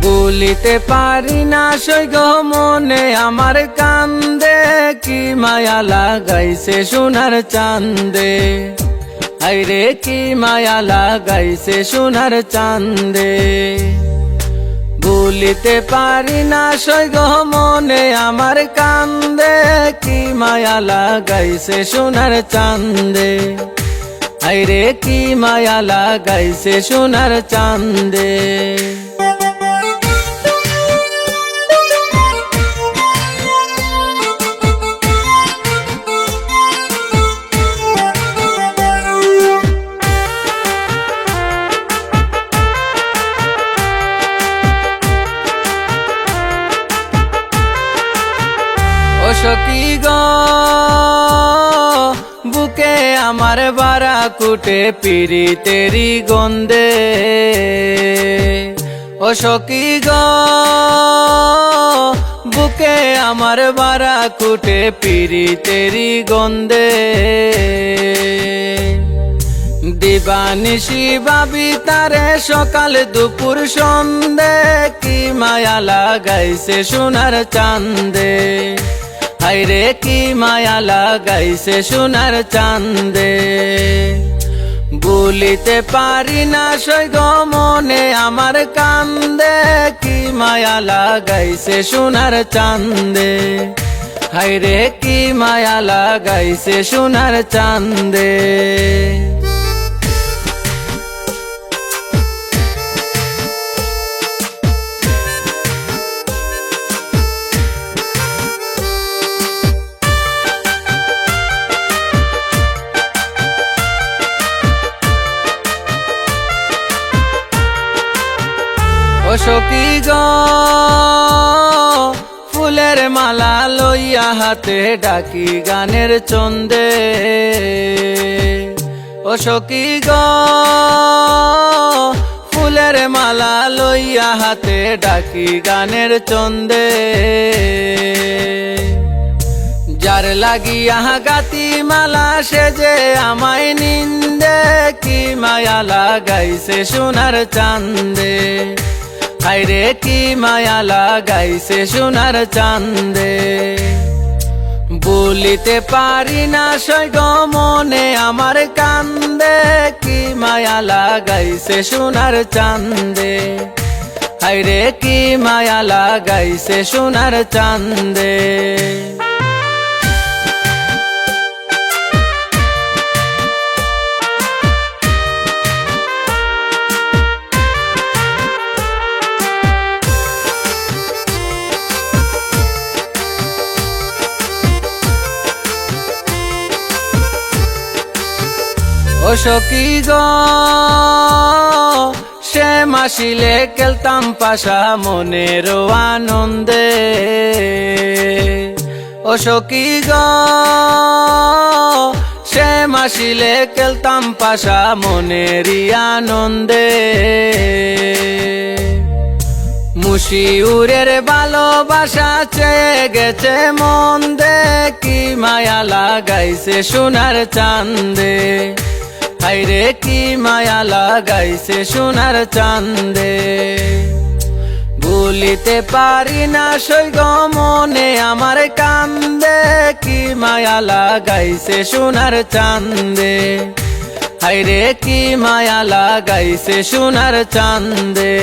বলিতে পারি না সৈগ মনে আমার কান্দে, কি মায়া লাগাইছে সোনার চান্দে। আইরে কি মায়া লাগাইছে সোনার চান্দে। বলিতে পারি না সৈগ মনে আমার কান্দে, কি মায়া লাগাইছে সোনার চান্দে। আইরে কি মায়া লাগাইছে সোনার চান্দে। ও সখী গো বুকে আমার বারা কুটে পিরিতেরি গন্ধে। ও সখী গো বুকে আমার বারা কুটে পিরিতেরি গন্ধে। দিবানিশি ভাবি তারে সকাল দুপুর সন্ধে, কি মায়া লাগাইছে সোনার চান্দে। হায়রে কি মায়া লাগাইছে সোনার চান্দে। বলিতে পারি না সৈগ মনে আমার কান্দে, কি মায়া লাগাইছে সোনার চান্দে। হায়রে কি মায়া লাগাইছে সোনার চান্দে। ও সখী গো ফুলের মালা লইয়া হাতে ডাকি গানের ছন্দে। ও সখী গো ফুলের মালা লইয়া হাতে ডাকি গানের ছন্দে। যার লাগিয়া গাতি মালা সেজে আমায় নিন্দে, কি মায়া লাগাইছে সোনার চান্দে। হায়রে কি মায়া লাগাইছে সোনার চান্দে। বলিতে পারি না সৈগ মনে আমার কান্দে, কি মায়া লাগাইছে সোনার চান্দে। হায়রে কি মায়া লাগাইছে সোনার চান্দে। ও সখী গো সে মাসিলে খেলতাম পাশা মনের আনন্দে। ও সখী গো সে মাসিলে খেলতাম পাশা মনেরই আনন্দে। মুশিউরের ভালোবাসা চেয়ে গেছে মন দে, কি মায়া লাগাইছে সোনার চান্দে। হায়রে কি মায়া লাগাইছে সোনার চান্দে। বলিতে পারি না সৈগ মনে আমার কান্দে, কি মায়া লাগাইছে সোনার চান্দে। হায়রে কি মায়া লাগাইছে সোনার চান্দে।